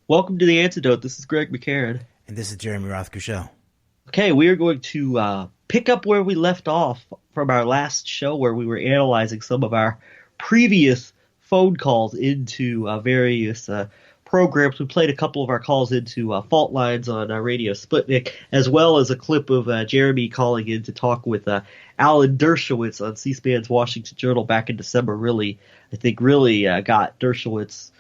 Welcome to the Antidote. This is Greg McCarran. And this is Jeremy Rothkushel. Okay, we are going to pick up where we left off from our last show, where we were analyzing some of our previous phone calls into various programs. We played a couple of our calls into fault lines on Radio Sputnik, as well as a clip of Jeremy calling in to talk with Alan Dershowitz on C-SPAN's Washington Journal back in December. Really got Dershowitz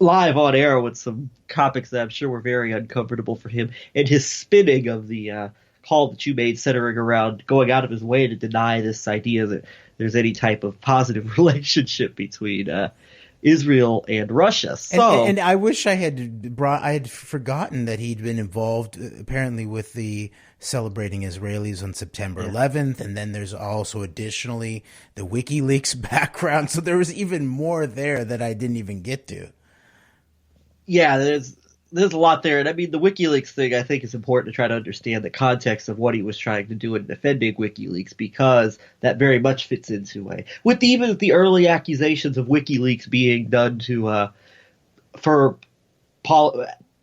live on air with some topics that I'm sure were very uncomfortable for him, and his spinning of the call that you made centering around going out of his way to deny this idea that there's any type of positive relationship between Israel and Russia. And I wish I had forgotten that he'd been involved apparently with the celebrating Israelis on September 11th. And then there's also additionally the WikiLeaks background. So there was even more there that I didn't even get to. Yeah, there's a lot there. And I mean, the WikiLeaks thing, I think, is important to try to understand the context of what he was trying to do in defending WikiLeaks, because that very much fits into even the early accusations of WikiLeaks being done for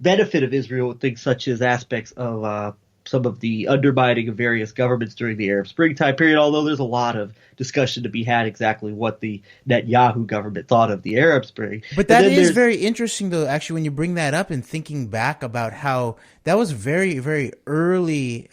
benefit of Israel with things such as aspects of some of the undermining of various governments during the Arab Spring time period, although there's a lot of discussion to be had exactly what the Netanyahu government thought of the Arab Spring. But that is very interesting, though, actually, when you bring that up and thinking back about how that was very, very early,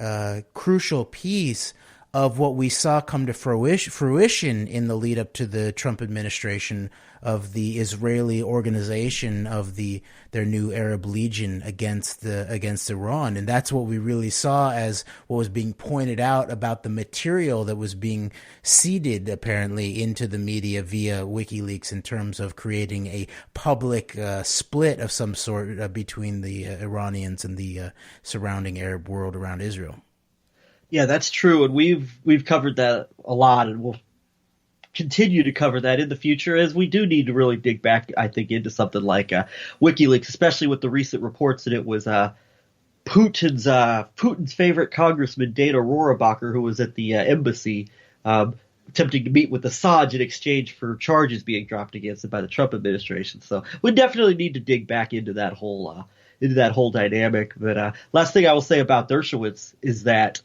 crucial piece of what we saw come to fruition in the lead up to the Trump administration of the Israeli organization of their new Arab Legion against Iran. And that's what we really saw as what was being pointed out about the material that was being seeded apparently into the media via WikiLeaks in terms of creating a public split of some sort between the Iranians and the surrounding Arab world around Israel. Yeah, that's true, and we've covered that a lot, and we'll continue to cover that in the future, as we do need to really dig back, I think, into something like WikiLeaks, especially with the recent reports that it was Putin's favorite congressman, Dana Rohrabacher, who was at the embassy attempting to meet with Assange in exchange for charges being dropped against him by the Trump administration. So we definitely need to dig back into that whole dynamic. But last thing I will say about Dershowitz is that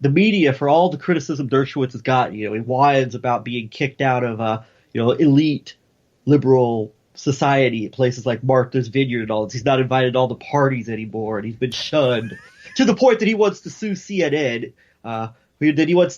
the media, for all the criticism Dershowitz has got, he whines about being kicked out of, elite liberal society at places like Martha's Vineyard and all this. He's not invited to all the parties anymore, and he's been shunned to the point that he wants to sue CNN. That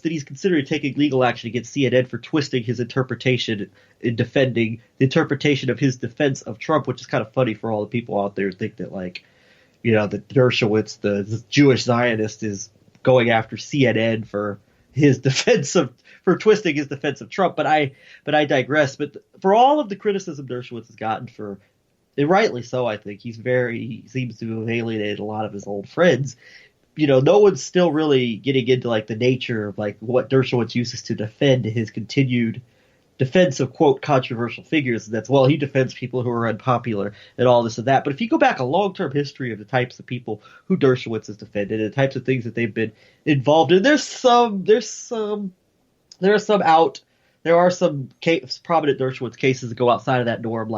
he's considering taking legal action against CNN for twisting his interpretation in defending the interpretation of his defense of Trump, which is kind of funny for all the people out there who think that, that Dershowitz, the Jewish Zionist, is going after CNN for twisting his defense of Trump. But I digress. But for all of the criticism Dershowitz has gotten and rightly so, I think he seems to have alienated a lot of his old friends. No one's still really getting into the nature of what Dershowitz uses to defend his continued defense of, quote, controversial figures. That's, he defends people who are unpopular and all this and that. But if you go back a long-term history of the types of people who Dershowitz has defended and the types of things that they've been involved in, there are some prominent Dershowitz cases that go outside of that norm,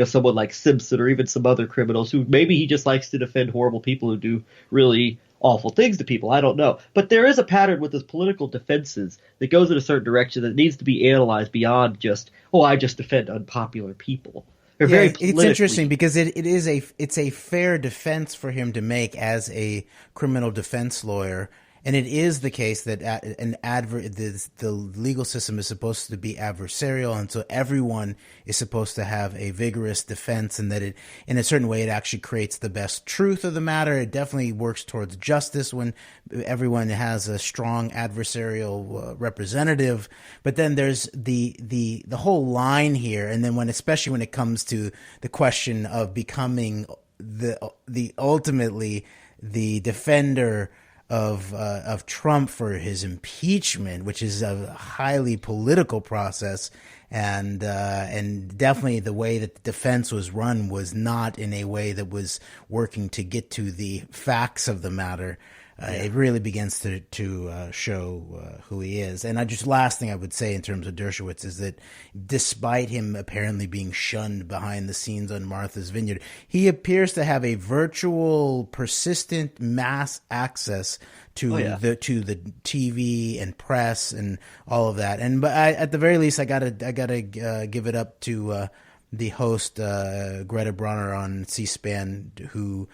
someone like Simpson or even some other criminals who maybe he just likes to defend horrible people who do really awful things to people. I don't know. But there is a pattern with his political defenses that goes in a certain direction that needs to be analyzed beyond just, I just defend unpopular people. It's interesting because it's a fair defense for him to make as a criminal defense lawyer. And it is the case that the legal system is supposed to be adversarial, and so everyone is supposed to have a vigorous defense, and that in a certain way, it actually creates the best truth of the matter. It definitely works towards justice when everyone has a strong adversarial representative. But then there's the whole line here, and then especially when it comes to the question of becoming the ultimately the defender of Trump for his impeachment, which is a highly political process, and definitely the way that the defense was run was not in a way that was working to get to the facts of the matter. It really begins to show who he is. And last thing I would say in terms of Dershowitz is that despite him apparently being shunned behind the scenes on Martha's Vineyard, he appears to have a virtual, persistent mass access to the TV and press and all of that. And at the very least, I gotta give it up to the host Greta Bronner on C-SPAN, who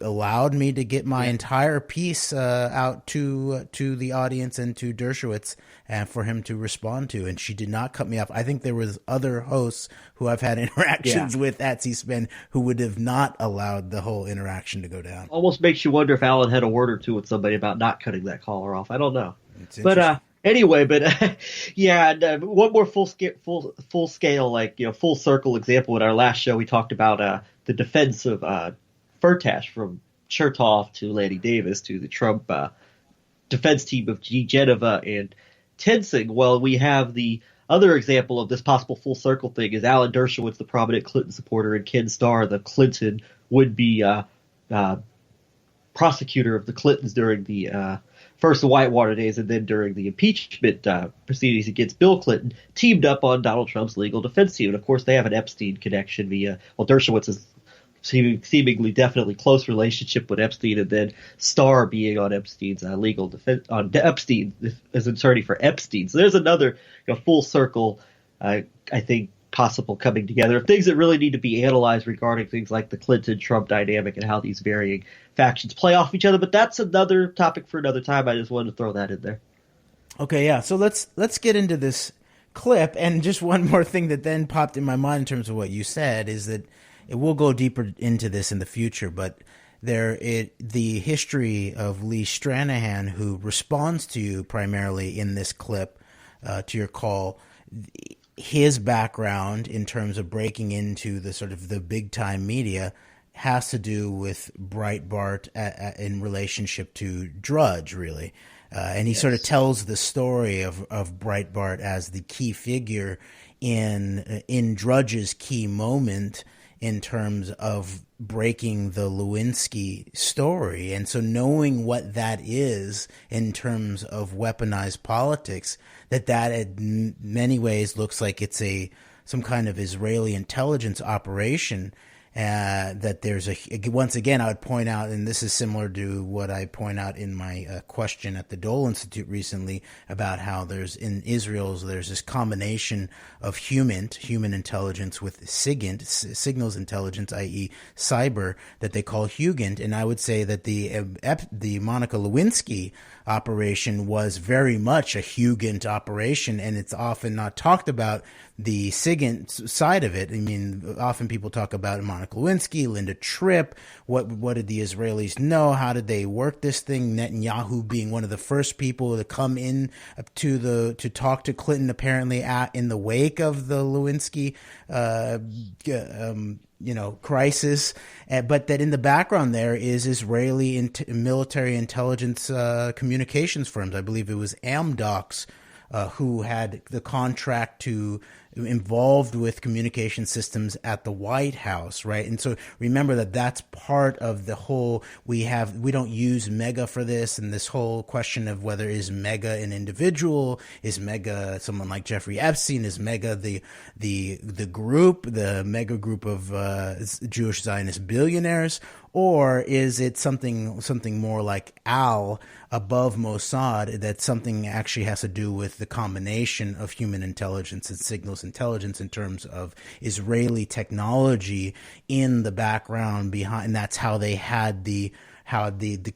allowed me to get my entire piece out to the audience and to Dershowitz and for him to respond to, and she did not cut me off. I think there was other hosts who I've had interactions with at C-SPAN who would have not allowed the whole interaction to go down. Almost makes you wonder if Alan had a word or two with somebody about not cutting that caller off. I don't know. But anyway, one more full scale, like, full circle example. In our last show, we talked about the defense of Firtash, from Chertoff to Lanny Davis to the Trump defense team of G. Geneva and Tensing. Well, we have the other example of this possible full circle thing is Alan Dershowitz, the prominent Clinton supporter, and Ken Starr, the Clinton would-be prosecutor of the Clintons during the first the Whitewater days and then during the impeachment proceedings against Bill Clinton, teamed up on Donald Trump's legal defense team. And, of course, they have an Epstein connection via – Dershowitz is seemingly definitely close relationship with Epstein, and then Starr being on Epstein's legal defense on Epstein as an attorney for Epstein. So there's another full circle, I think, possible coming together of things that really need to be analyzed regarding things like the Clinton-Trump dynamic and how these varying factions play off each other. But that's another topic for another time. I just wanted to throw that in there. Okay, yeah. So let's get into this clip. And just one more thing that then popped in my mind in terms of what you said is that we'll go deeper into this in the future, but the history of Lee Stranahan, who responds to you primarily in this clip, to your call, his background in terms of breaking into the sort of the big time media has to do with Breitbart in relationship to Drudge, really. And he sort of tells the story of Breitbart as the key figure in Drudge's key moment in terms of breaking the Lewinsky story. And so knowing what that is in terms of weaponized politics, that in many ways looks like it's some kind of Israeli intelligence operation, that there's once again, I would point out, and this is similar to what I point out in my question at the Dole Institute recently about how in Israel, there's this combination of human intelligence with signals intelligence, i.e. cyber, that they call Hugent. And I would say that the Monica Lewinsky operation was very much a Hugent operation, and it's often not talked about the SIGINT side of it. I mean, often people talk about Monica Lewinsky, Linda Tripp. What did the Israelis know? How did they work this thing? Netanyahu being one of the first people to come in to talk to Clinton, apparently in the wake of the Lewinsky crisis, but that in the background there is Israeli military intelligence communications firms. I believe it was Amdocs who had the contract involved with communication systems at the White House, right? And so remember that's part of the whole, we don't use mega for this, and this whole question of whether is mega an individual, is mega someone like Jeffrey Epstein, is mega the mega group of Jewish Zionist billionaires, or is it something more like Al above Mossad, that something actually has to do with the combination of human intelligence and signals intelligence in terms of Israeli technology in the background behind, and that's how they had the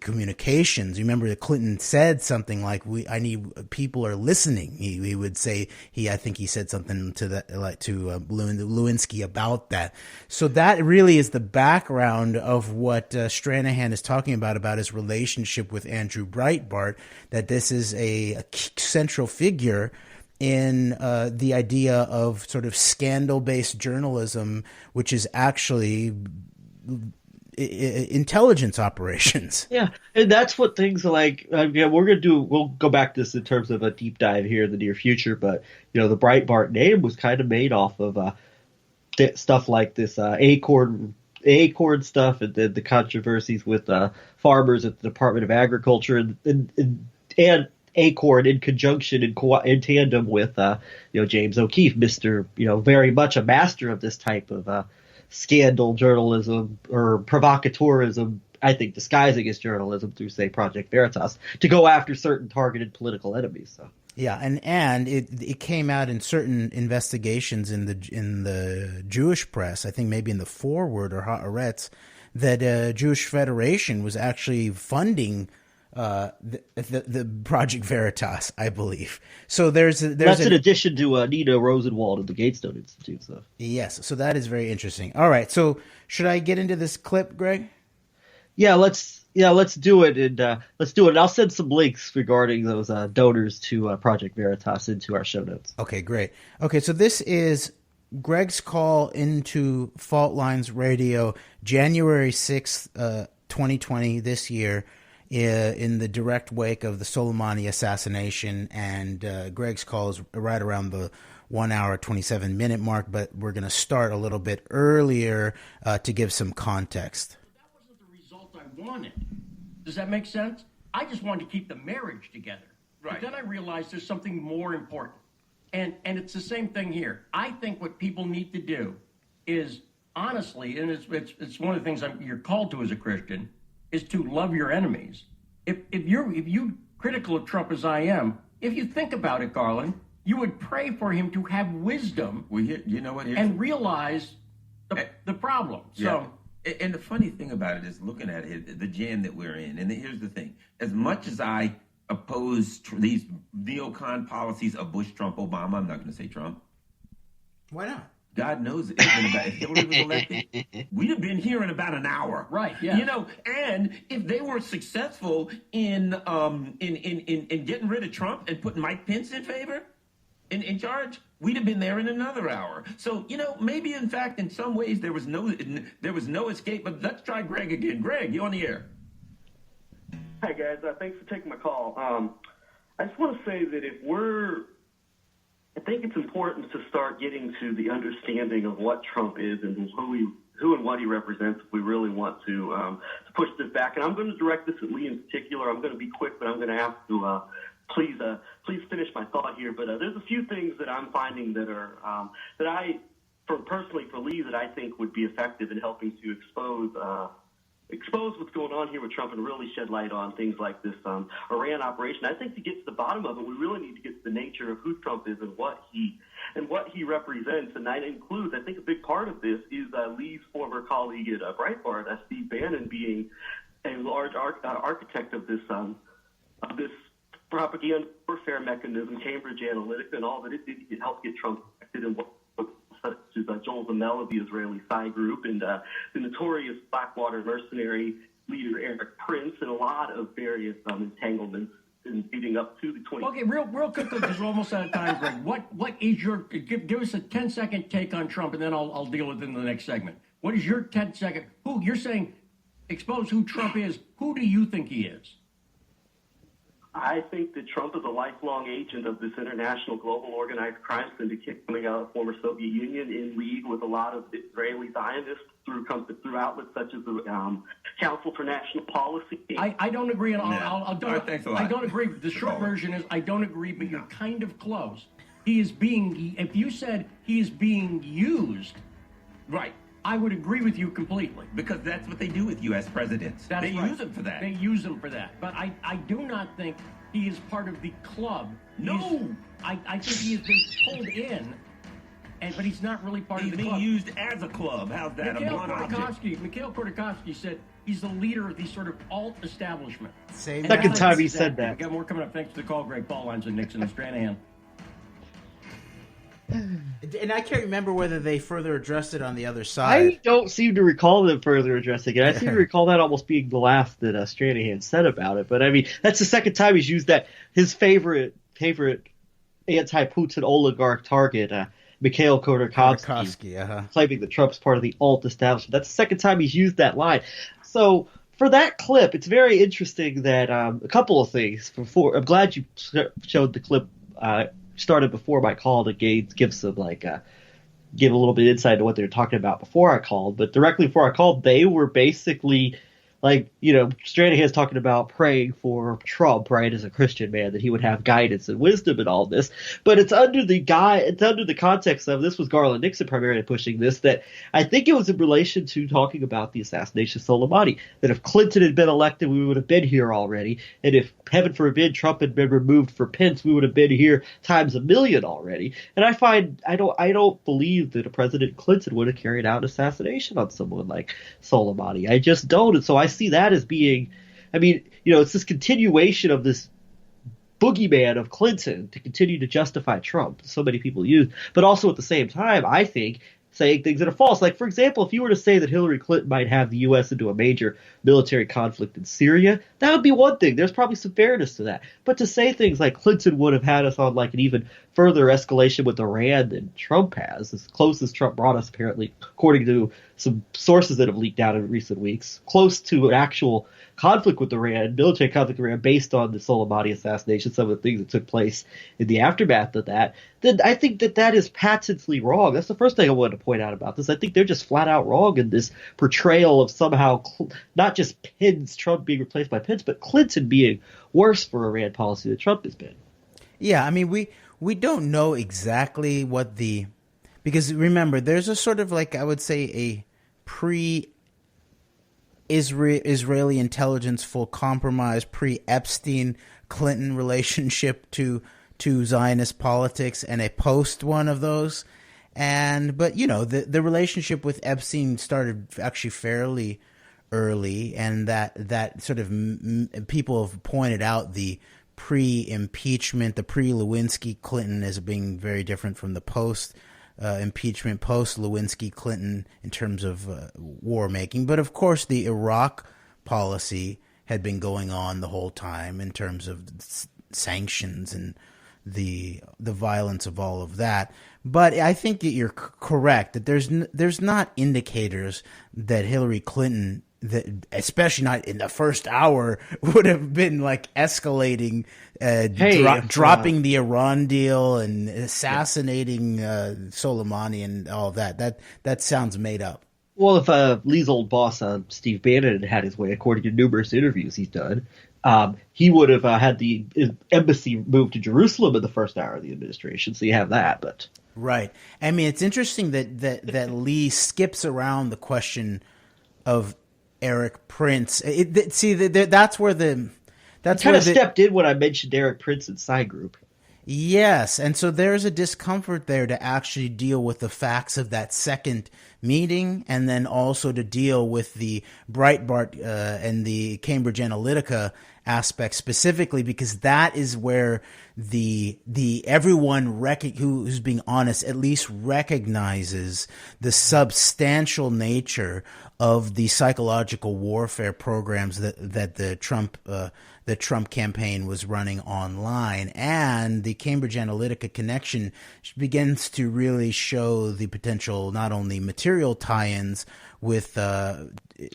communications. You remember that Clinton said something like, I need people are listening. He would say, I think he said something to that, like to Lewinsky about that. So that really is the background of what Stranahan is talking about his relationship with Andrew Breitbart, that this is a central figure in the idea of sort of scandal-based journalism, which is actually intelligence operations. Yeah, and that's what things like we'll go back to this in terms of a deep dive here in the near future, but the Breitbart name was kind of made off of stuff like this Acorn acorn stuff and then the controversies with farmers at the Department of Agriculture and Acorn in conjunction in tandem with James O'Keefe, Mr. Very much a master of this type of scandal journalism or provocateurism, I think disguising as journalism through, say, Project Veritas, to go after certain targeted political enemies. So. Yeah, and it came out in certain investigations in the Jewish press, I think maybe in the Forward or Haaretz, that Jewish Federation was actually funding the Project Veritas, I believe. So that's in addition to Nina Rosenwald of the Gatestone Institute. So. Yes, so that is very interesting. All right, so should I get into this clip, Greg? Yeah, let's do it, and let's do it. And I'll send some links regarding those donors to Project Veritas into our show notes. Okay, great. Okay, so this is Greg's call into Fault Lines Radio, January 6th, 2020, this year, in the direct wake of the Soleimani assassination. And Greg's call is right around the 1 hour, 27-minute mark, but we're going to start a little bit earlier to give some context. Wanted. Does that make sense? I just wanted to keep the marriage together. Right. But then I realized there's something more important. And it's the same thing here. I think what people need to do is, honestly, and it's one of the things you're called to as a Christian, is to love your enemies. If you're critical of Trump as I am, if you think about it, Garland, you would pray for him to have wisdom and realize the problem. Yeah. So. And the funny thing about it is looking at it, the jam that we're in. And here's the thing. As much as I oppose these neocon policies of Bush, Trump, Obama, I'm not going to say Trump. Why not? God knows it's been about, if Hillary was elected, we'd have been here in about an hour. Right, yeah. And if they were successful in getting rid of Trump and putting Mike Pence in favor, in charge, we'd have been there in another hour. So, maybe in fact, in some ways there was no escape. But let's try Greg again. Greg, you on the air? Hi guys, thanks for taking my call. I just want to say that I think it's important to start getting to the understanding of what Trump is and who and what he represents if we really want to push this back. And I'm going to direct this at Lee in particular. I'm going to be quick, but I'm going to ask to please finish my thought here. But there's a few things that I'm finding that are personally for Lee that I think would be effective in helping to expose what's going on here with Trump and really shed light on things like this Iran operation. I think to get to the bottom of it, we really need to get to the nature of who Trump is and what he represents. And that includes, I think, a big part of this is Lee's former colleague at Breitbart, Steve Bannon, being a large architect of this propaganda warfare mechanism, Cambridge Analytica, and all that it did to help get Trump elected, and what such as Joel Zamel of the Israeli Psy Group, and the notorious Blackwater mercenary leader Eric Prince, and a lot of various entanglements in leading up to the 20. Okay, real quickly, because we're almost out of time, Greg. What is your give us a 10-second take on Trump, and then I'll deal with it in the next segment. What is your 10-second? Who you're saying? Expose who Trump is. Who do you think he is? I think that Trump is a lifelong agent of this international global organized crime syndicate coming out of the former Soviet Union, in league with a lot of Israeli Zionists through outlets such as the Council for National Policy. I don't agree at all. No. Thanks a lot. I don't agree. The short version is I don't agree, but you're kind of close. He is being, if you said he is being used, right, I would agree with you completely. Because that's what they do with U.S. presidents. They use him for that. They use him for that. But I do not think he is part of the club. No. I think he has been pulled in, but he's not really part of the club. He's being used as a club. How's that? Mikhail Khodorkovsky said he's the leader of the sort of alt establishment. Second time he said that. We got more coming up. Thanks for the call, Greg. Paul Lines and Nixon and Stranahan. And I can't remember whether they further addressed it on the other side. I don't seem to recall them further addressing it. I seem to recall that almost being the last that Stranahan said about it. But I mean, that's the second time he's used that. His favorite anti-Putin oligarch target, Mikhail Khodorkovsky, claiming that Trump's part of the alt establishment. That's the second time he's used that line. So for that clip, it's very interesting that a couple of things. I'm glad you showed the clip. Started before my call to give some give a little bit of insight to what they were talking about before I called. But directly before I called, they were basically like, Stranahan's talking about praying for Trump, right, as a Christian man, that he would have guidance and wisdom and all this. But it's under the context of, this was Garland Nixon primarily pushing this, that I think it was in relation to talking about the assassination of Soleimani, that if Clinton had been elected, we would have been here already. And if, heaven forbid, Trump had been removed for Pence, we would have been here times a million already. And I don't believe that a President Clinton would have carried out an assassination on someone like Soleimani. I just don't. And so I see that as being, it's this continuation of this boogeyman of Clinton to continue to justify Trump. So many people use, but also at the same time, I think, saying things that are false. Like, for example, if you were to say that Hillary Clinton might have the U.S. into a major military conflict in Syria, that would be one thing. There's probably some fairness to that. But to say things like Clinton would have had us on like an even further escalation with Iran than Trump has, as close as Trump brought us, apparently, according to some sources that have leaked out in recent weeks, close to an actual conflict with Iran, military conflict with Iran, based on the Soleimani assassination, some of the things that took place in the aftermath of that, then I think that is patently wrong. That's the first thing I wanted to point out about this. I think they're just flat out wrong in this portrayal of somehow not just Trump being replaced by Pence, but Clinton being worse for Iran policy than Trump has been. Yeah, we don't know exactly what because remember, there's a sort of, like, I would say, a pre-Israeli intelligence full compromise, pre-Epstein Clinton relationship to Zionist politics, and a post one of those. But the relationship with Epstein started actually fairly early, and that sort of people have pointed out the pre-impeachment, the pre-Lewinsky Clinton as being very different from the post-impeachment, post-Lewinsky Clinton in terms of war making. But of course, the Iraq policy had been going on the whole time in terms of sanctions and the violence of all of that. But I think that you're correct that there's not indicators that Hillary Clinton, that especially not in the first hour, would have been like escalating, dropping the Iran deal and assassinating Soleimani and all that. That sounds made up. Well, if Lee's old boss, Steve Bannon, had his way, according to numerous interviews he's done, he would have had the embassy moved to Jerusalem in the first hour of the administration. So you have that, but right. I mean, it's interesting that Lee skips around the question of Eric Prince. That's where stepped in when I mentioned Eric Prince and Psy Group. Yes, and so there's a discomfort there to actually deal with the facts of that second meeting, and then also to deal with the Breitbart and the Cambridge Analytica aspect specifically, because that is where the everyone who's being honest at least recognizes the substantial nature of the psychological warfare programs that the Trump campaign was running online. And the Cambridge Analytica connection begins to really show the potential, not only material tie-ins with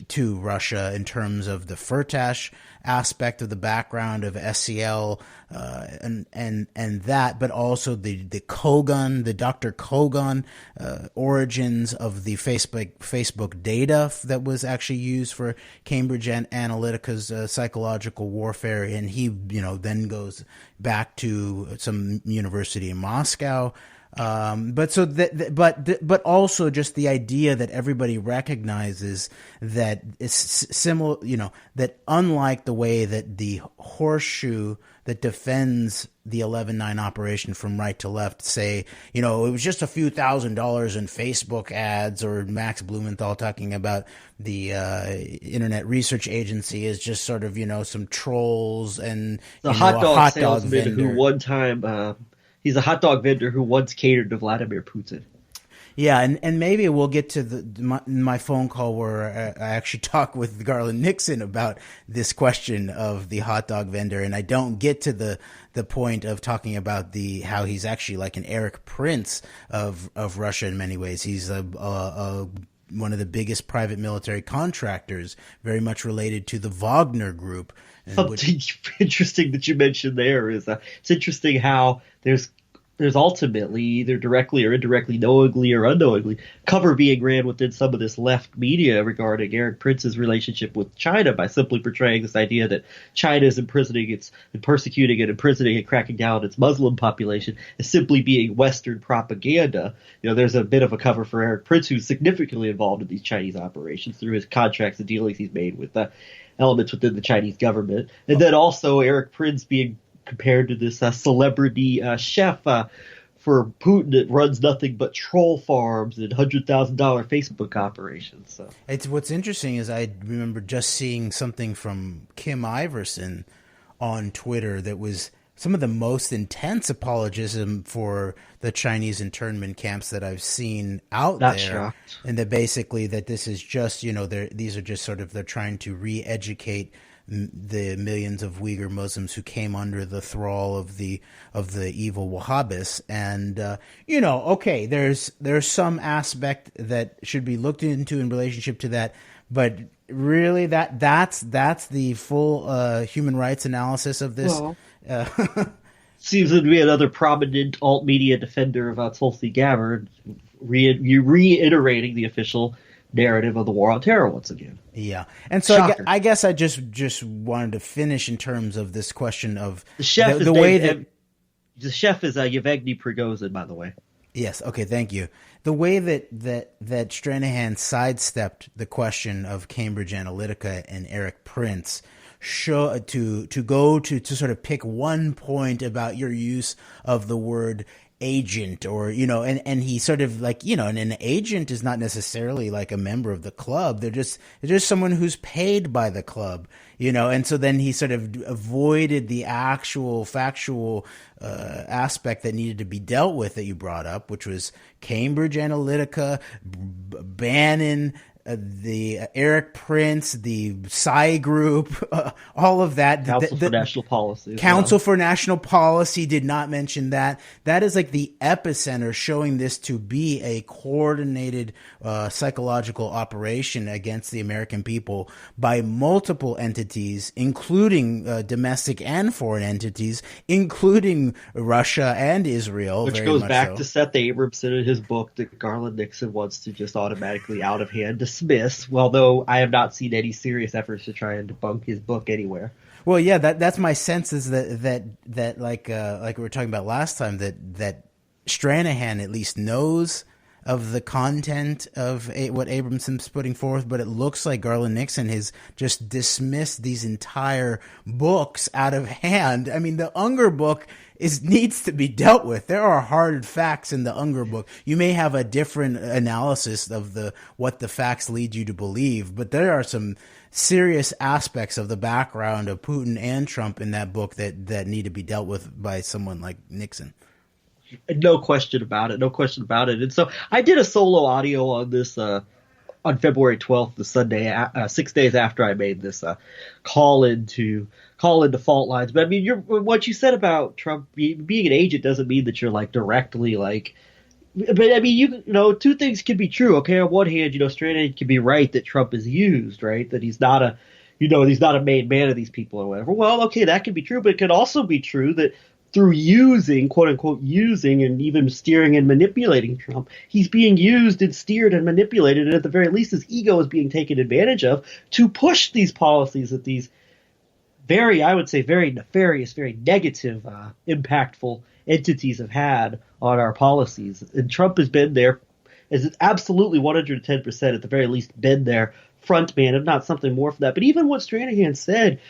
to Russia in terms of the Firtash aspect of the background of SCL and that, but also the Kogan, the Dr. Kogan origins of the Facebook data that was actually used for Cambridge Analytica's psychological warfare, and he then goes back to some university in Moscow. But also just the idea that everybody recognizes that it's similar, that unlike the way that the horseshoe that defends the 11/9 operation from right to left say, it was just a few $1,000s in Facebook ads, or Max Blumenthal talking about the Internet Research Agency is just sort of, some trolls and a hot dog vendor who one time he's a hot dog vendor who once catered to Vladimir Putin. Yeah, and maybe we'll get to my phone call where I actually talk with Garland Nixon about this question of the hot dog vendor, and I don't get to the point of talking about how he's actually like an Eric Prince of Russia in many ways. He's one of the biggest private military contractors, very much related to the Wagner Group. Something interesting that you mentioned there is it's interesting how there's there's ultimately, either directly or indirectly, knowingly or unknowingly, cover being ran within some of this left media regarding Eric Prince's relationship with China by simply portraying this idea that China is persecuting and imprisoning and cracking down on its Muslim population as simply being Western propaganda. There's a bit of a cover for Eric Prince, who's significantly involved in these Chinese operations through his contracts and dealings he's made with elements within the Chinese government. And then also Eric Prince being compared to this celebrity chef for Putin that runs nothing but troll farms and $100,000 Facebook operations. So what's interesting is I remember just seeing something from Kim Iverson on Twitter that was some of the most intense apologism for the Chinese internment camps that I've seen out there. Shocked. And that basically that this is just, these are just sort of, they're trying to re-educate the millions of Uyghur Muslims who came under the thrall of the evil Wahhabis. And, okay, there's some aspect that should be looked into in relationship to that, but really that's the full human rights analysis of this. Well, seems to be another prominent alt media defender of Tulsi Gabbard reiterating the official narrative of the war on terror once again. Yeah. And so I guess I just wanted to finish in terms of this question of the chef the way that the chef is Yevgeny Prigozhin, by the way. Yes. Okay. Thank you. The way that Stranahan sidestepped the question of Cambridge Analytica and Eric Prince to sort of pick one point about your use of the word agent, or and he sort of like, and an agent is not necessarily like a member of the club. They're just someone who's paid by the club, and so then he sort of avoided the actual factual aspect that needed to be dealt with that you brought up, which was Cambridge Analytica, Bannon, the Eric Prince, the Psy Group, all of that. Council for National Policy. Council for National Policy did not mention that. That is like the epicenter, showing this to be a coordinated psychological operation against the American people by multiple entities, including domestic and foreign entities, including Russia and Israel. Which goes back to Seth Abramson in his book that Garland Nixon wants to just automatically out of hand dismiss, although I have not seen any serious efforts to try and debunk his book anywhere. Well, yeah, that's my sense, is that like we were talking about last time, that Stranahan at least knows of the content of what Abramson's putting forth, but it looks like Garland Nixon has just dismissed these entire books out of hand. I mean, the Unger book needs to be dealt with. There are hard facts in the Unger book. You may have a different analysis of what the facts lead you to believe, but there are some serious aspects of the background of Putin and Trump in that book that need to be dealt with by someone like Nixon. No question about it. And so I did a solo audio on this on February 12th, the Sunday, 6 days after I made this call into fault lines. But I mean, what you said about Trump being an agent doesn't mean that you're like directly like. But I mean, two things can be true. Okay, on one hand, Stranahan can be right that Trump is used, right? That he's not a, he's not a made man of these people or whatever. Well, okay, that can be true, but it can also be true that through using, quote unquote, using and even steering and manipulating Trump, he's being used and steered and manipulated, and at the very least, his ego is being taken advantage of to push these policies that these I would say, very nefarious, very negative, impactful entities have had on our policies. And Trump has been there, is absolutely 110% at the very least been there, front man, if not something more for that. But even what Stranahan said,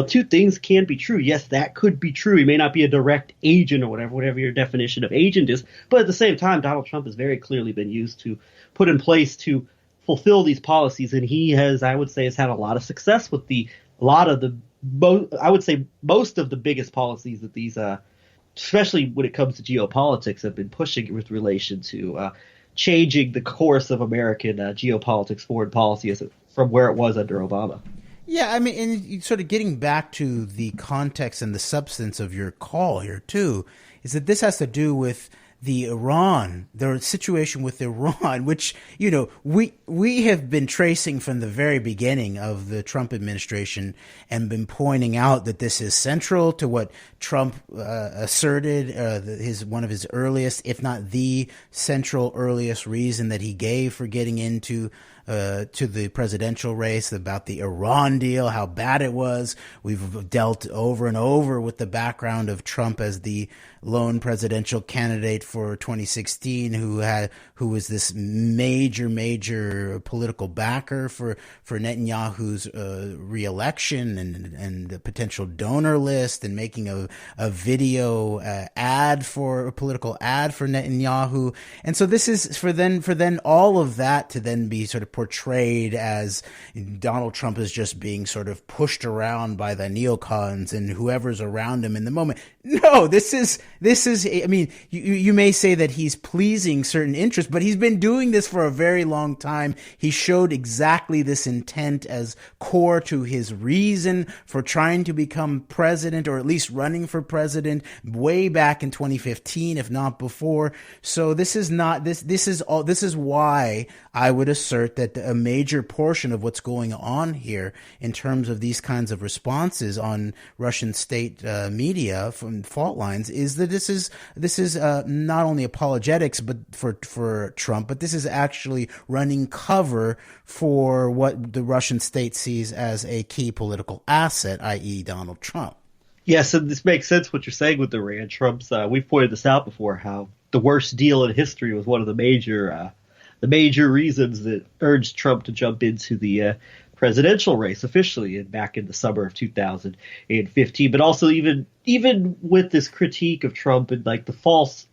two things can be true. Yes, that could be true. He may not be a direct agent or whatever your definition of agent is. But at the same time, Donald Trump has very clearly been used to put in place to fulfill these policies. And he has, I would say, has had a lot of success with most of the biggest policies that these, especially when it comes to geopolitics, have been pushing with relation to changing the course of American geopolitics, foreign policy from where it was under Obama. Yeah, I mean, and sort of getting back to the context and the substance of your call here, too, is that this has to do with the situation with Iran, which, we have been tracing from the very beginning of the Trump administration and been pointing out that this is central to what Trump asserted, one of his earliest, if not the central earliest reason that he gave for getting into to the presidential race, about the Iran deal, how bad it was. We've dealt over and over with the background of Trump as the lone presidential candidate for 2016, who was this major political backer for Netanyahu's reelection and a potential donor list, and making a video a political ad for Netanyahu. And so this is for then all of that to then be sort of portrayed as Donald Trump is just being sort of pushed around by the neocons and whoever's around him in the moment. No, this is, I mean, you may say that he's pleasing certain interests, but he's been doing this for a very long time. He showed exactly this intent as core to his reason for trying to become president, or at least running for president, way back in 2015, if not before. So this is why I would assert that a major portion of what's going on here in terms of these kinds of responses on Russian state media from fault lines is that this is not only apologetics but for Trump, but this is actually running cover for what the Russian state sees as a key political asset, i.e. Donald Trump. Yes, and this makes sense what you're saying with Iran. Trump's we've pointed this out before, how the worst deal in history was one of the major reasons that urged Trump to jump into the presidential race officially back in the summer of 2015. But also even with this critique of Trump and like the false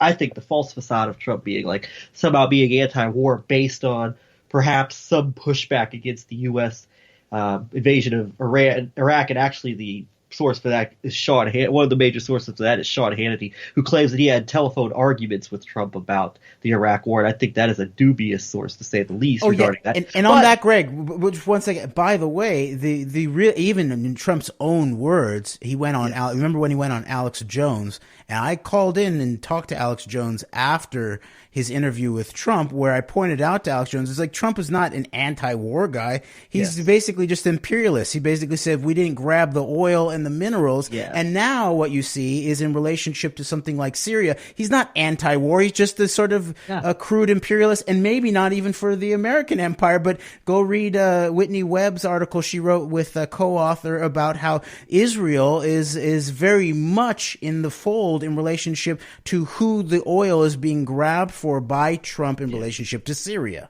facade of Trump being like somehow being anti-war based on perhaps some pushback against the U.S. Invasion of Iraq, and actually the source for that is one of the major sources for that is Sean Hannity, who claims that he had telephone arguments with Trump about the Iraq war. And I think that is a dubious source, to say the least, regarding that. And on that, Greg, one second. By the way, even in Trump's own words, he went on. Yes. Remember when he went on Alex Jones? And I called in and talked to Alex Jones after his interview with Trump, where I pointed out to Alex Jones, it's like Trump is not an anti-war guy. He's basically just imperialist. He basically said, if we didn't grab the oil and the minerals, and now what you see is in relationship to something like Syria, he's not anti-war. He's just a sort of a crude imperialist, and maybe not even for the American empire. But go read Whitney Webb's article she wrote with a co-author about how Israel is very much in the fold in relationship to who the oil is being grabbed for by Trump in relationship to Syria.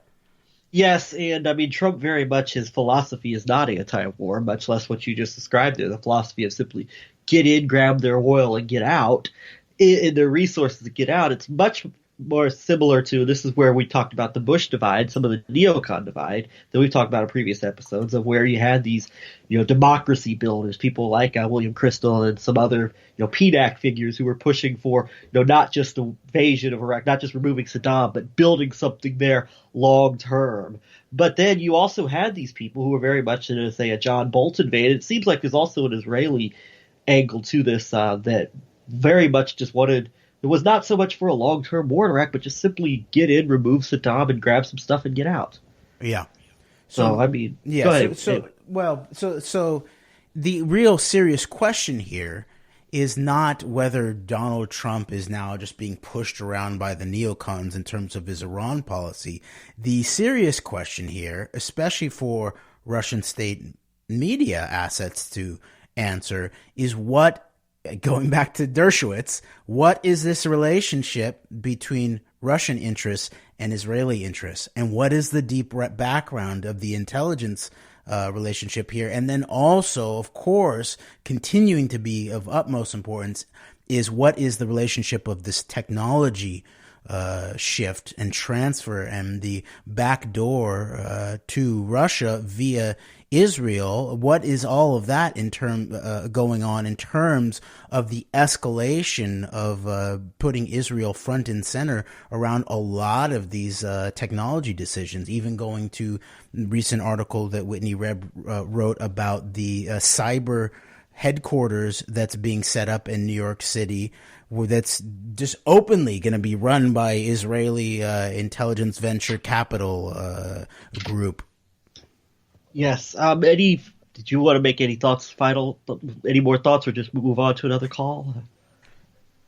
Yes, and I mean, Trump very much, his philosophy is not anti-war, much less what you just described there. The philosophy of simply get in, grab their oil, and get out, in their resources to get out. It's much more similar to, this is where we talked about the Bush divide, some of the neocon divide that we've talked about in previous episodes, of where you had these, democracy builders, people like William Crystal and some other, PDAC figures who were pushing for, not just the invasion of Iraq, not just removing Saddam, but building something there long term. But then you also had these people who were very much in, say, a John Bolton vein. It seems like there's also an Israeli angle to this that very much just wanted. It was not so much for a long-term war in Iraq, but just simply get in, remove Saddam, and grab some stuff and get out. Yeah. So I mean, go ahead. So the real serious question here is not whether Donald Trump is now just being pushed around by the neocons in terms of his Iran policy. The serious question here, especially for Russian state media assets to answer, is going back to Dershowitz, what is this relationship between Russian interests and Israeli interests? And what is the deep background of the intelligence relationship here? And then also, of course, continuing to be of utmost importance is what is the relationship of this technology shift and transfer and the backdoor to Russia via Israel. What is all of that going on in terms of the escalation of putting Israel front and center around a lot of these technology decisions, even going to recent article that Whitney Webb wrote about the cyber headquarters that's being set up in New York City, that's just openly going to be run by Israeli intelligence venture capital group. Yes. Did you want to make any thoughts? Any more thoughts, or just move on to another call?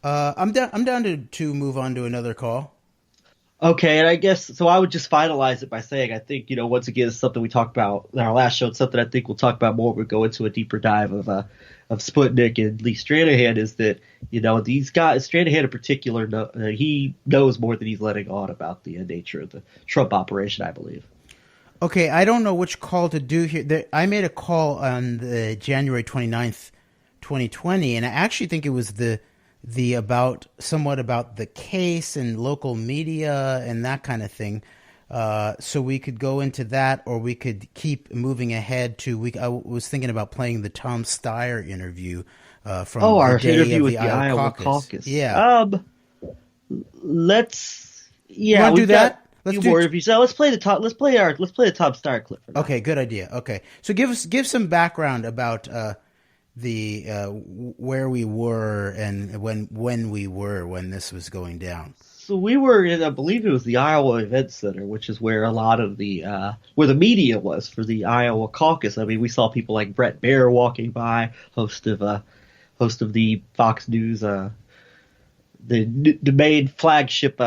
I'm down to move on to another call. Okay, and I guess so. I would just finalize it by saying I think once again it's something we talked about in our last show. It's something I think we'll talk about more when we go into a deeper dive of Sputnik and Lee Stranahan. Is that these guys, Stranahan in particular, he knows more than he's letting on about the nature of the Trump operation, I believe. Okay, I don't know which call to do here. I made a call on the January 29th, 2020, and I actually think it was somewhat about the case and local media and that kind of thing. So we could go into that, or we could keep moving ahead to. I was thinking about playing the Tom Steyer interview from our the day interview of with the the Iowa caucus. Yeah. Let's. You want to do that? Let's do more interviews. Let's play the Tom Steyer clip. For now. Okay, good idea. Okay, so give some background about where we were and when we were when this was going down. So we were in, I believe it was the Iowa Event Center, which is where a lot of where the media was for the Iowa caucus. I mean, we saw people like Brett Baer walking by, host of the Fox News, the main flagship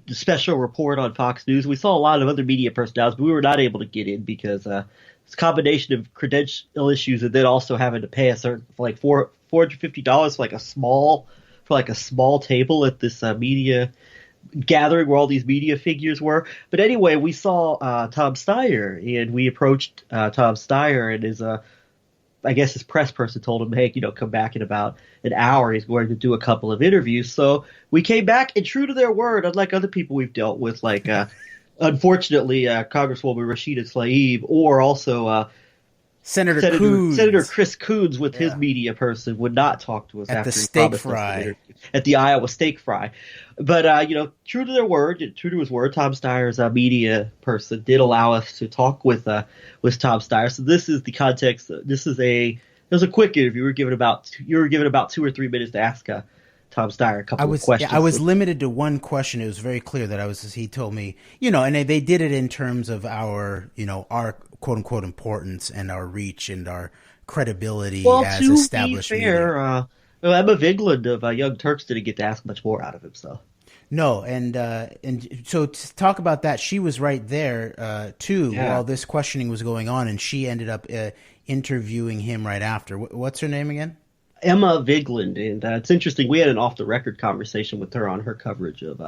special report on Fox News. We saw a lot of other media personalities, but we were not able to get in because it's a combination of credential issues and then also having to pay a certain for $450 for a small table at this media gathering where all these media figures were. But anyway, we saw Tom Steyer, and we approached Tom Steyer, and his press person told him, hey, come back in about an hour. He's going to do a couple of interviews. So we came back, and true to their word, unlike other people we've dealt with, like unfortunately Congresswoman Rashida Tlaib, or also Senator Chris Coons with his media person would not talk to us at after the steak fry at the Iowa steak fry. But true to their word, true to his word, Tom Steyer's media person did allow us to talk with Tom Steyer. So this is the context. It was a quick interview. You were given about 2 or 3 minutes to ask Tom Steyer a couple of questions. Yeah, I was limited to one question. It was very clear that he told me, and they did it in terms of our quote unquote importance and our reach and our credibility as established media. Emma Vigeland of Young Turks didn't get to ask much more out of him. So no, and so to talk about that, she was right there too while this questioning was going on, and she ended up interviewing him right after. What's her name again? Emma Vigeland, and it's interesting. We had an off-the-record conversation with her on her coverage of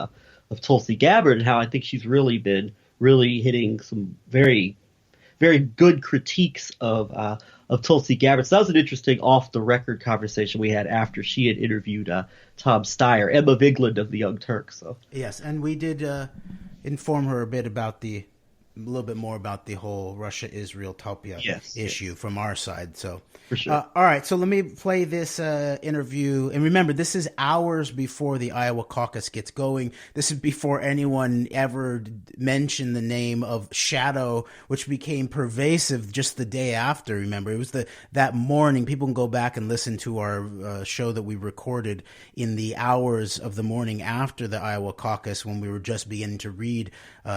Tulsi Gabbard and how I think she's really been hitting some very, very good critiques of Tulsi Gabbard. So that was an interesting off-the-record conversation we had after she had interviewed Tom Steyer, Emma Vigeland of the Young Turks. So yes, and we did inform her a little bit more about the whole Russia-Israel Topia issue from our side. So for sure. All right, so let me play this interview. And remember, this is hours before the Iowa caucus gets going. This is before anyone ever mentioned the name of Shadow, which became pervasive just the day after. Remember, it was that morning. People can go back and listen to our show that we recorded in the hours of the morning after the Iowa caucus, when we were just beginning to read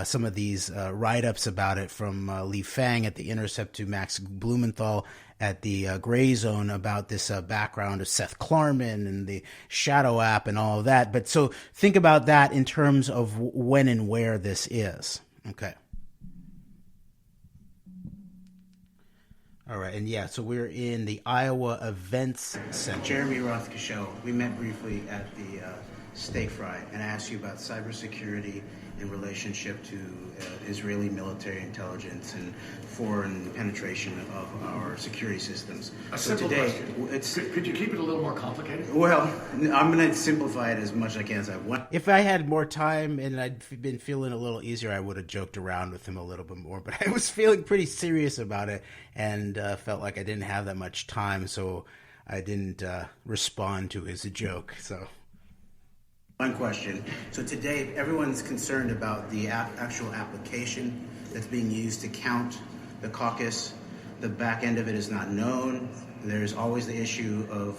some of these write-ups about it from Lee Fang at The Intercept to Max Blumenthal at the Gray Zone about this background of Seth Klarman and the Shadow app and all of that. But so think about that in terms of when and where this is. Okay. All right, and so we're in the Iowa Events Center. Jeremy Rothschild, we met briefly at the steak fry, and I asked you about cybersecurity in relationship to Israeli military intelligence and foreign penetration of our security systems. Simple question. Could you keep it a little more complicated? Well, I'm going to simplify it as much as I can as I want. If I had more time and I'd been feeling a little easier, I would have joked around with him a little bit more. But I was feeling pretty serious about it and felt like I didn't have that much time, so I didn't respond to his joke. So. One question. So today, everyone's concerned about the actual application that's being used to count the caucus. The back end of it is not known. There's always the issue of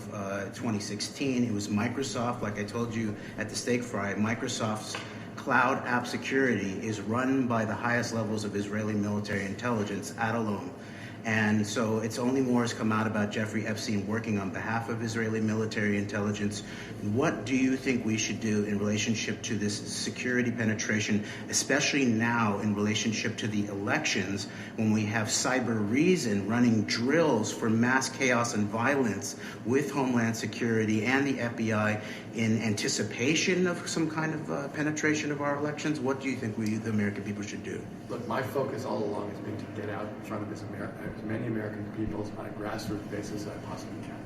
2016. It was Microsoft, like I told you at the steak fry, Microsoft's cloud app security is run by the highest levels of Israeli military intelligence at alone. And so it's only more has come out about Jeffrey Epstein working on behalf of Israeli military intelligence. What do you think we should do in relationship to this security penetration, especially now in relationship to the elections, when we have Cyber Reason running drills for mass chaos and violence with Homeland Security and the FBI in anticipation of some kind of penetration of our elections? What do you think we, the American people, should do? Look, my focus all along has been to get out in front of as many American people on a grassroots basis as I possibly can.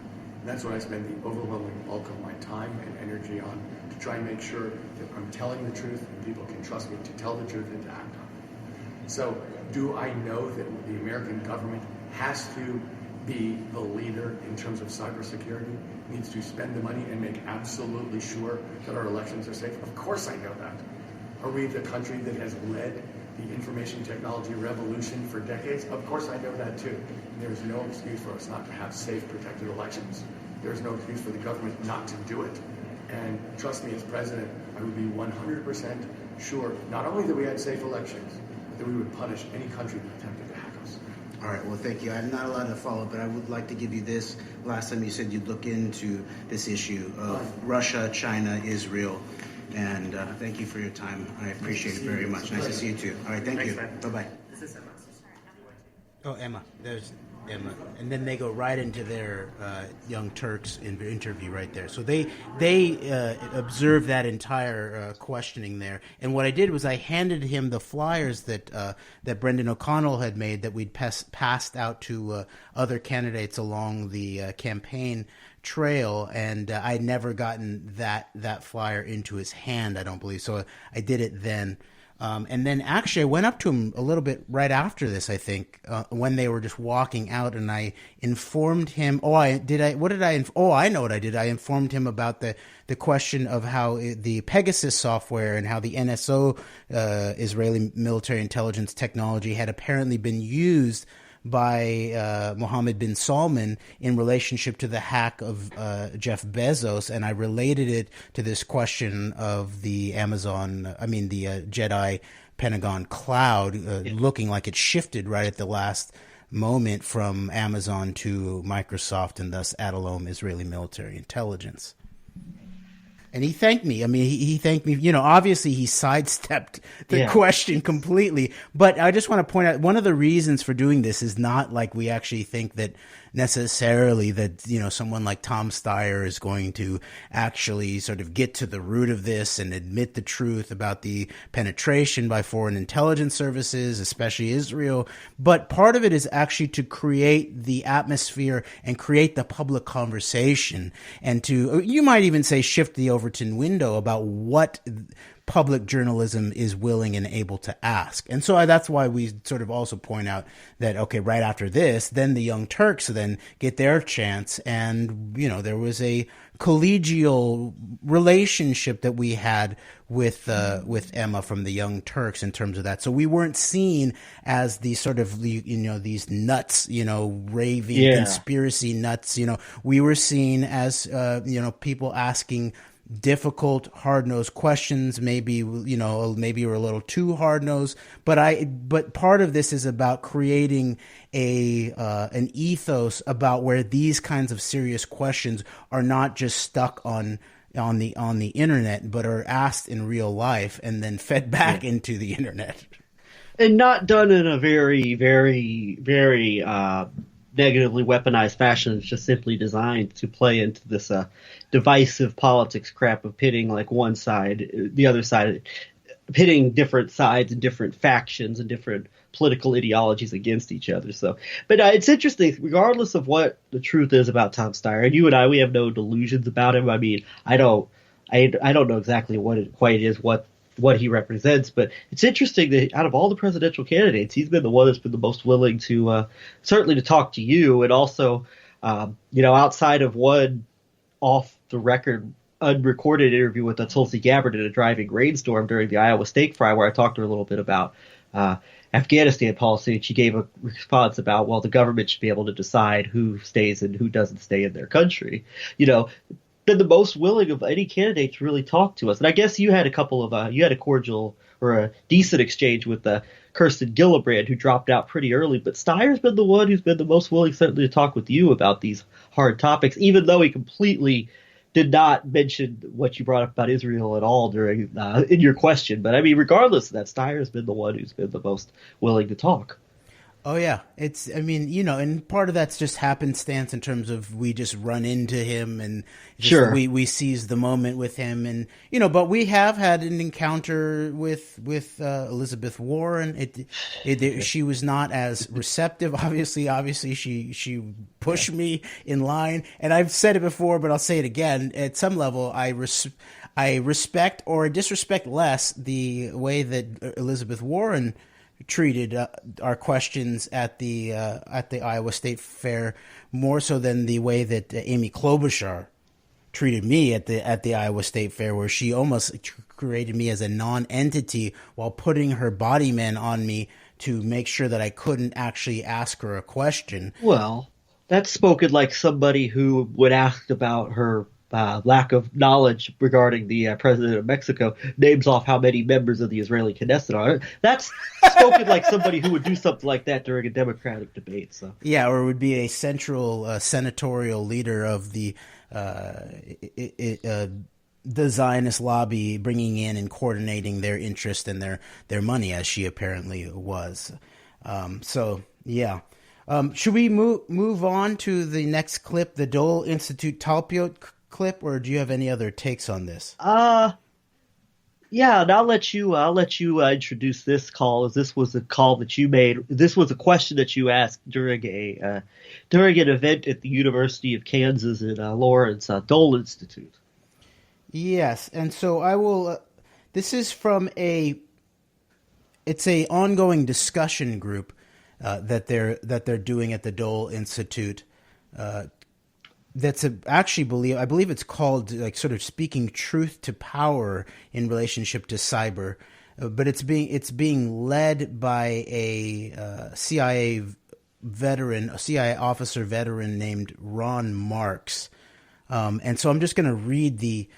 And that's what I spend the overwhelming bulk of my time and energy on, to try and make sure that I'm telling the truth and people can trust me to tell the truth and to act on it. So do I know that the American government has to be the leader in terms of cybersecurity, needs to spend the money and make absolutely sure that our elections are safe? Of course I know that. Are we the country that has led the information technology revolution for decades? Of course I know that too. There's no excuse for us not to have safe, protected elections. There's no excuse for the government not to do it. And trust me, as president, I would be 100% sure, not only that we had safe elections, but that we would punish any country that attempted to hack us. All right, well, thank you. I'm not allowed to follow, but I would like to give you this. Last time you said you'd look into this issue of Russia, China, Israel. And thank you for your time. I appreciate it very much. Nice to see you too. All right, thank you. Bye-bye. This is Emma. Oh, Emma. There's Emma. And then they go right into their Young Turks interview right there. So they observed that entire questioning there. And what I did was I handed him the flyers that Brendan O'Connell had made that we'd passed out to other candidates along the campaign trail, and I'd never gotten that flyer into his hand, I don't believe. So I did it then. And then actually I went up to him a little bit right after this, I think, when they were just walking out, and I informed him. I know what I did. I informed him about the question of how the Pegasus software and how the NSO, Israeli military intelligence technology, had apparently been used by Mohammed bin Salman in relationship to the hack of Jeff Bezos, and I related it to this question of the Jedi Pentagon cloud looking like it shifted right at the last moment from Amazon to Microsoft, and thus Adalom Israeli military intelligence. And he thanked me. I mean, he thanked me. Obviously he sidestepped the question completely. But I just want to point out, one of the reasons for doing this is not like we actually think that necessarily that, someone like Tom Steyer is going to actually sort of get to the root of this and admit the truth about the penetration by foreign intelligence services, especially Israel. But part of it is actually to create the atmosphere and create the public conversation, and to, you might even say, shift the Overton window about what public journalism is willing and able to ask. And so that's why we sort of also point out that, okay, right after this, then the Young Turks then get their chance. And, there was a collegial relationship that we had with Emma from the Young Turks in terms of that. So we weren't seen as these sort of, these nuts, raving conspiracy nuts. We were seen as, people asking difficult, hard-nosed questions. Maybe we're a little too hard-nosed, but part of this is about creating an ethos about where these kinds of serious questions are not just stuck on the internet, but are asked in real life and then fed back into the internet. And not done in a very, very, very negatively weaponized fashion. It's just simply designed to play into this divisive politics crap of pitting one side, the other side, pitting different sides and different factions and different political ideologies against each other. So, but it's interesting, regardless of what the truth is about Tom Steyer, and you and I, we have no delusions about him. I mean, I don't know exactly what it quite is, what he represents, but it's interesting that out of all the presidential candidates, he's been the one that's been the most willing to certainly to talk to you, and also outside of one off the record unrecorded interview with Tulsi Gabbard in a driving rainstorm during the Iowa steak fry, where I talked to her a little bit about Afghanistan policy, and she gave a response about, well, the government should be able to decide who stays and who doesn't stay in their country. Been the most willing of any candidate to really talk to us. And I guess you had you had a cordial or a decent exchange with Kirsten Gillibrand, who dropped out pretty early. But Steyer's been the one who's been the most willing, certainly, to talk with you about these hard topics, even though he completely did not mention what you brought up about Israel at all during in your question. But I mean, regardless of that, Steyer's been the one who's been the most willing to talk. Oh yeah, and part of that's just happenstance in terms of we just run into him and sure we seize the moment with him, and but we have had an encounter with Elizabeth Warren. She was not as receptive. Obviously, she pushed me in line, and I've said it before, but I'll say it again. At some level, I respect or disrespect less the way that Elizabeth Warren treated our questions at the Iowa State Fair more so than the way that Amy Klobuchar treated me at the Iowa State Fair, where she almost created me as a non-entity while putting her body men on me to make sure that I couldn't actually ask her a question. Well, that's spoken like somebody who would ask about her lack of knowledge regarding the president of Mexico, names off how many members of the Israeli Knesset are. That's spoken like somebody who would do something like that during a Democratic debate. So yeah, or would be a central senatorial leader of the Zionist lobby, bringing in and coordinating their interest and their money, as she apparently was. So yeah. Should we move on to the next clip, the Dole Institute Talpiot clip, or do you have any other takes on this? Yeah, and I'll let you introduce this call, as this was a call that you made. This was a question that you asked during an event at the University of Kansas in Lawrence, Dole Institute. Yes, and so I will. This is from it's a ongoing discussion group that they're doing at the Dole Institute. That's I believe it's called like sort of speaking truth to power in relationship to cyber, but it's being led by a CIA officer veteran named Ron Marks, and so I'm just going to read the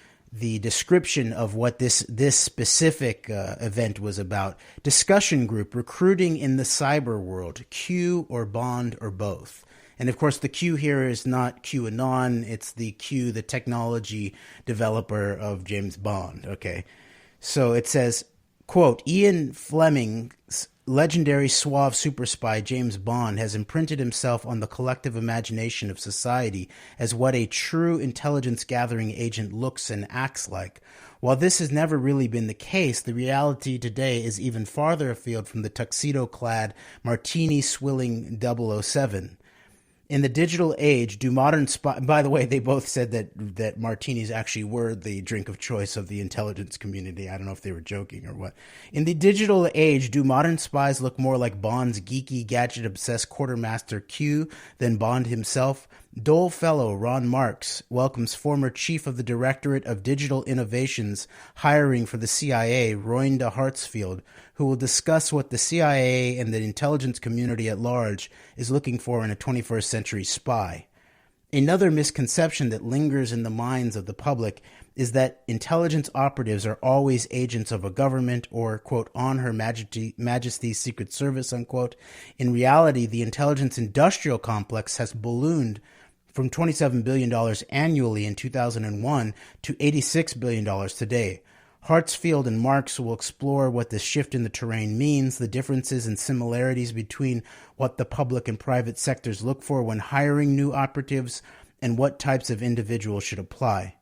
description of what this specific event was about. Discussion group: recruiting in the cyber world, Q or Bond or both. And of course, the Q here is not QAnon. It's the Q, the technology developer of James Bond. Okay. So it says, quote, Ian Fleming's legendary suave super spy James Bond has imprinted himself on the collective imagination of society as what a true intelligence gathering agent looks and acts like. While this has never really been the case, the reality today is even farther afield from the tuxedo-clad, martini-swilling 007. In the digital age, do modern by the way, they both said that martinis actually were the drink of choice of the intelligence community. I don't know if they were joking or what. In the digital age, do modern spies look more like Bond's geeky, gadget-obsessed quartermaster Q than Bond himself? Dole Fellow Ron Marks welcomes former Chief of the Directorate of Digital Innovations hiring for the CIA, Roinda Hartsfield, who will discuss what the CIA and the intelligence community at large is looking for in a 21st century spy. Another misconception that lingers in the minds of the public is that intelligence operatives are always agents of a government or, quote, on Her Majesty's Secret Service, unquote. In reality, the intelligence industrial complex has ballooned from $27 billion annually in 2001 to $86 billion today. Hartsfield and Marks will explore what this shift in the terrain means, the differences and similarities between what the public and private sectors look for when hiring new operatives, and what types of individuals should apply.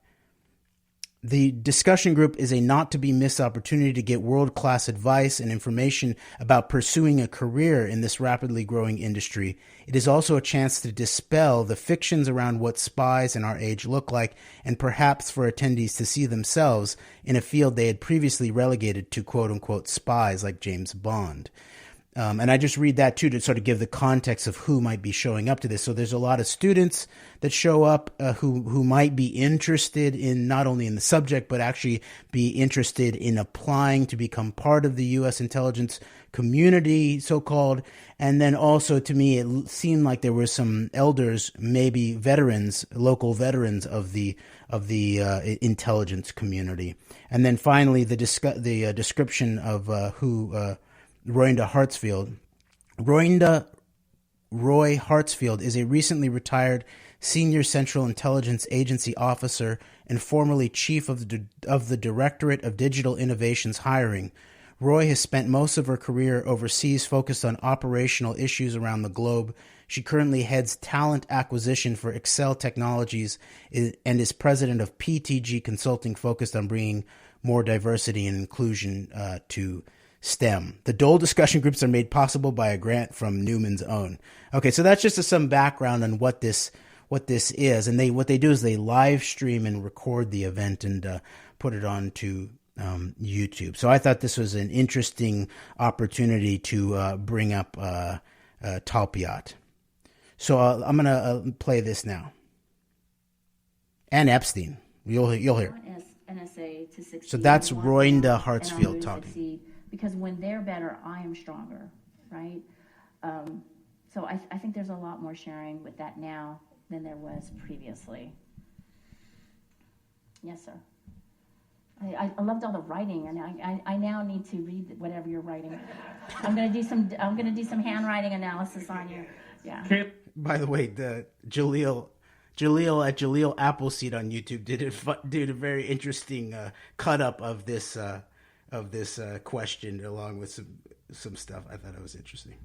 The discussion group is a not-to-be-missed opportunity to get world-class advice and information about pursuing a career in this rapidly growing industry. It is also a chance to dispel the fictions around what spies in our age look like, and perhaps for attendees to see themselves in a field they had previously relegated to quote-unquote spies like James Bond. And I just read that too to sort of give the context of who might be showing up to this. So there's a lot of students that show up who might be interested in not only in the subject, but actually be interested in applying to become part of the U.S. intelligence community, so-called. And then also, to me, it seemed like there were some elders, maybe veterans, local veterans of the intelligence community. And then finally, the description of who Roynda Hartsfield. Roy Hartsfield is a recently retired senior Central Intelligence Agency officer and formerly chief of the Directorate of Digital Innovations Hiring. Roy has spent most of her career overseas focused on operational issues around the globe. She currently heads talent acquisition for Excel Technologies and is president of PTG Consulting, focused on bringing more diversity and inclusion to STEM. The Dole discussion groups are made possible by a grant from Newman's Own. Okay, so that's just some background on what this is, and what they do is they live stream and record the event and put it on to YouTube. So I thought this was an interesting opportunity to bring up Talpiot. So I'm gonna play this now. And Epstein, you'll hear. NSA to succeed. So that's Roynda Hartsfield talking. Because when they're better, I am stronger, right? So I think there's a lot more sharing with that now than there was previously. Yes, sir. I loved all the writing, and I now need to read whatever you're writing. I'm gonna do some handwriting analysis on you. Yeah. By the way, the Jaleel at Jaleel Appleseed on YouTube did a very interesting cut up of this question along with some stuff. I thought it was interesting.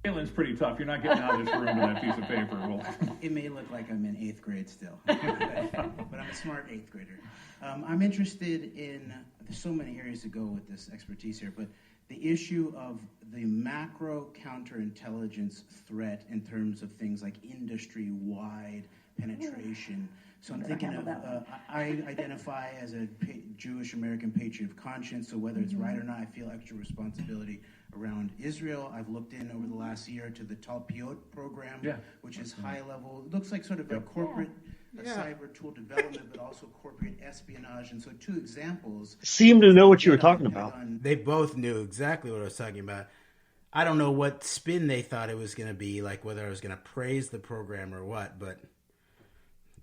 Caitlin's pretty tough. You're not getting out of this room with that piece of paper. Well, it may look like I'm in 8th grade still, but I'm a smart 8th grader. I'm interested in so many areas to go with this expertise here, but the issue of the macro counterintelligence threat in terms of things like industry-wide penetration. So I'm thinking of, I identify as a Jewish American patriot of conscience, so whether it's right or not, I feel extra responsibility around Israel. I've looked in over the last year to the Talpiot program, which is high level. It looks like sort of a corporate cyber tool development, but also corporate espionage. And so 2 examples. Seem to know what you were talking about. They both knew exactly what I was talking about. I don't know what spin they thought it was going to be, like whether I was going to praise the program or what, but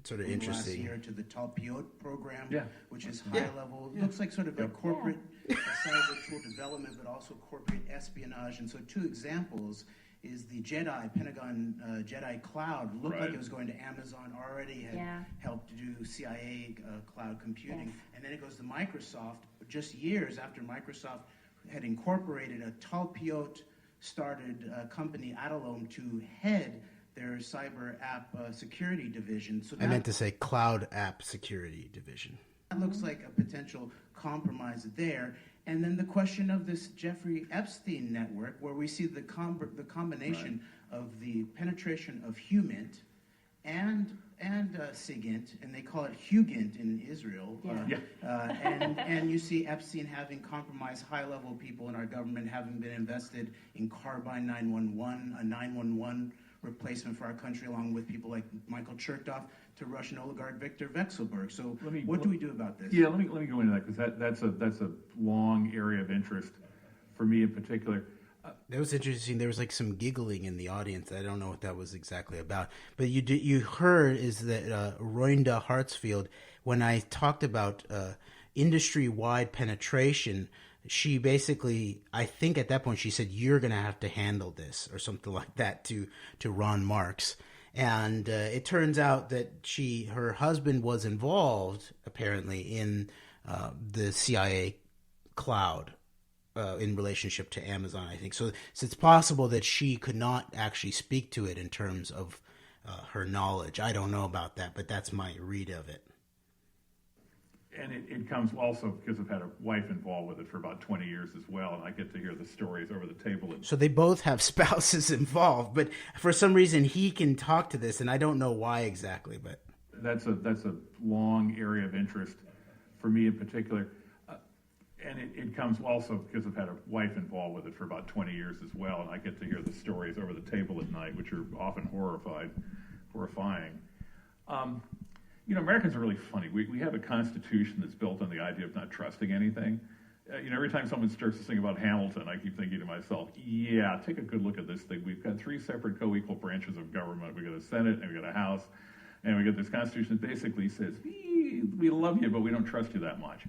sort of interesting. Last year to the Talpiot program, which is high level. It looks like sort of a corporate cyber tool development, but also corporate espionage. And so 2 examples is the Pentagon Jedi Cloud. Looked like it was going to Amazon, already had helped to do CIA cloud computing. Yes. And then it goes to Microsoft, just years after Microsoft had incorporated a Talpiot started company, Adalom, to head their cyber app security division. So I meant to say cloud app security division. That looks like a potential compromise there. And then the question of this Jeffrey Epstein network, where we see the combination of the penetration of Humint and SIGINT, and they call it Hugint in Israel. And you see Epstein having compromised high-level people in our government, having been invested in Carbine 911, a 911 replacement for our country, along with people like Michael Chertoff, to Russian oligarch Viktor Vekselberg. So what do we do about this? Yeah, let me go into that, because that's a long area of interest for me in particular. That was interesting. There was like some giggling in the audience. I don't know what that was exactly about. But you heard is that Roynda Hartsfield, when I talked about industry-wide penetration, she basically, I think at that point she said, "You're going to have to handle this," or something like that to Ron Marks. And it turns out that her husband was involved apparently in the CIA cloud in relationship to Amazon, I think. So it's possible that she could not actually speak to it in terms of her knowledge. I don't know about that, but that's my read of it. And it comes also because I've had a wife involved with it for about 20 years as well, and I get to hear the stories over the table. So they both have spouses involved, but for some reason he can talk to this, and I don't know why exactly. But that's a long area of interest for me in particular. And it comes also because I've had a wife involved with it for about 20 years as well, and I get to hear the stories over the table at night, which are often horrifying. Americans are really funny. We have a constitution that's built on the idea of not trusting anything. Every time someone starts to sing about Hamilton, I keep thinking to myself, yeah, take a good look at this thing. We've got three separate co-equal branches of government. We've got a Senate, and we've got a House, and we've got this constitution that basically says, we love you, but we don't trust you that much.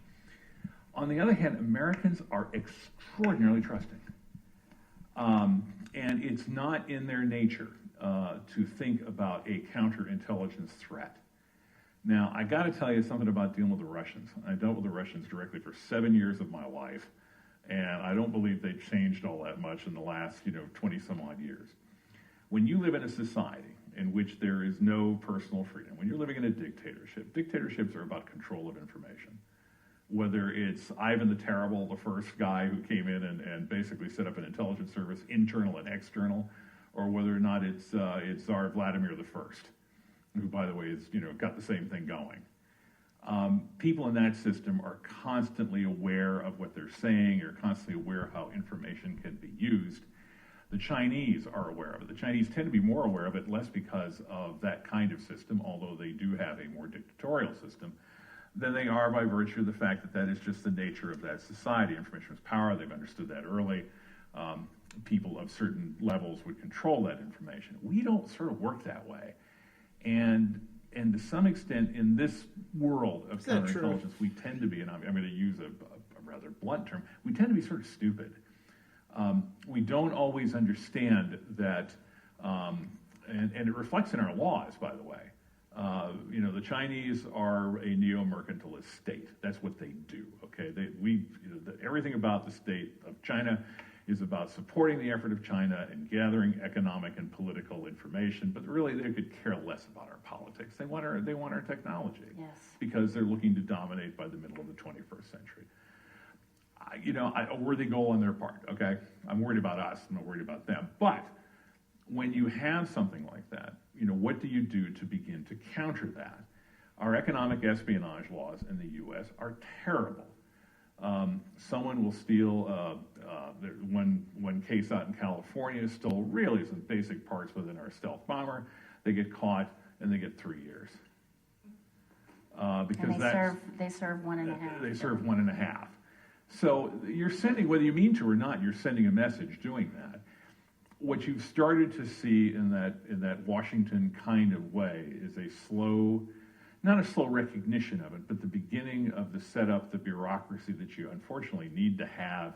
On the other hand, Americans are extraordinarily trusting. And it's not in their nature to think about a counterintelligence threat. Now, I got to tell you something about dealing with the Russians. I dealt with the Russians directly for 7 years of my life, and I don't believe they've changed all that much in the last, 20 some odd years. When you live in a society in which there is no personal freedom, when you're living in a dictatorship, dictatorships are about control of information. Whether it's Ivan the Terrible, the first guy who came in and basically set up an intelligence service, internal and external, or whether or not it's Tsar Vladimir the First, who, by the way, is got the same thing going. People in that system are constantly aware of what they're saying, are constantly aware of how information can be used. The Chinese are aware of it. The Chinese tend to be more aware of it, less because of that kind of system, although they do have a more dictatorial system, than they are by virtue of the fact that that is just the nature of that society. Information is power. They've understood that early. People of certain levels would control that information. We don't sort of work that way. And to some extent, in this world of counterintelligence, we tend to be, and I'm going to use a rather blunt term, we tend to be sort of stupid. We don't always understand that, and it reflects in our laws, by the way. The Chinese are a neo-mercantilist state. That's what they do. Okay, everything about the state of China is about supporting the effort of China and gathering economic and political information. But really, they could care less about our politics. They want our technology, yes, because they're looking to dominate by the middle of the 21st century. A worthy goal on their part. Okay, I'm worried about us. I'm not worried about them. But when you have something like that, what do you do to begin to counter that? Our economic espionage laws in the U.S. are terrible. Someone will steal, one case out in California stole really some basic parts within our stealth bomber. They get caught and they get 3 years. Because and they serve 1.5. They serve 1.5. So you're sending, whether you mean to or not, you're sending a message doing that. What you've started to see in that Washington kind of way is not a slow recognition of it, but the beginning of the setup, the bureaucracy that you unfortunately need to have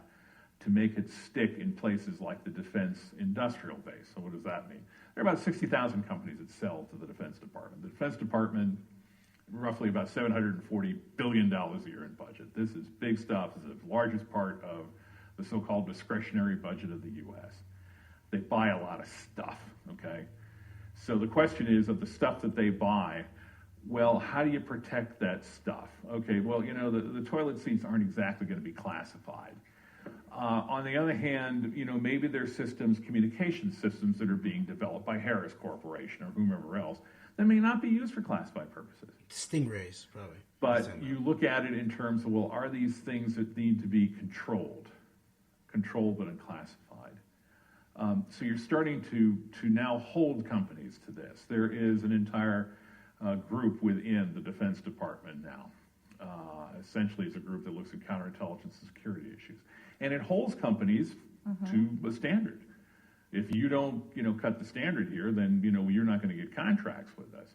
to make it stick in places like the defense industrial base. So what does that mean? There are about 60,000 companies that sell to the Defense Department. The Defense Department, roughly about $740 billion a year in budget. This is big stuff. This is the largest part of the so-called discretionary budget of the U.S. They buy a lot of stuff, okay? So the question is, of the stuff that they buy, well, how do you protect that stuff? Okay, well, the toilet seats aren't exactly going to be classified. On the other hand, maybe there's communication systems that are being developed by Harris Corporation or whomever else that may not be used for classified purposes. Stingrays, probably. But you look at it in terms of, well, are these things that need to be controlled but unclassified? So you're starting to now hold companies to this. There is an entire group within the Defense Department now. Essentially, it's a group that looks at counterintelligence and security issues. And it holds companies to a standard. If you don't, cut the standard here, then, you're not going to get contracts with us.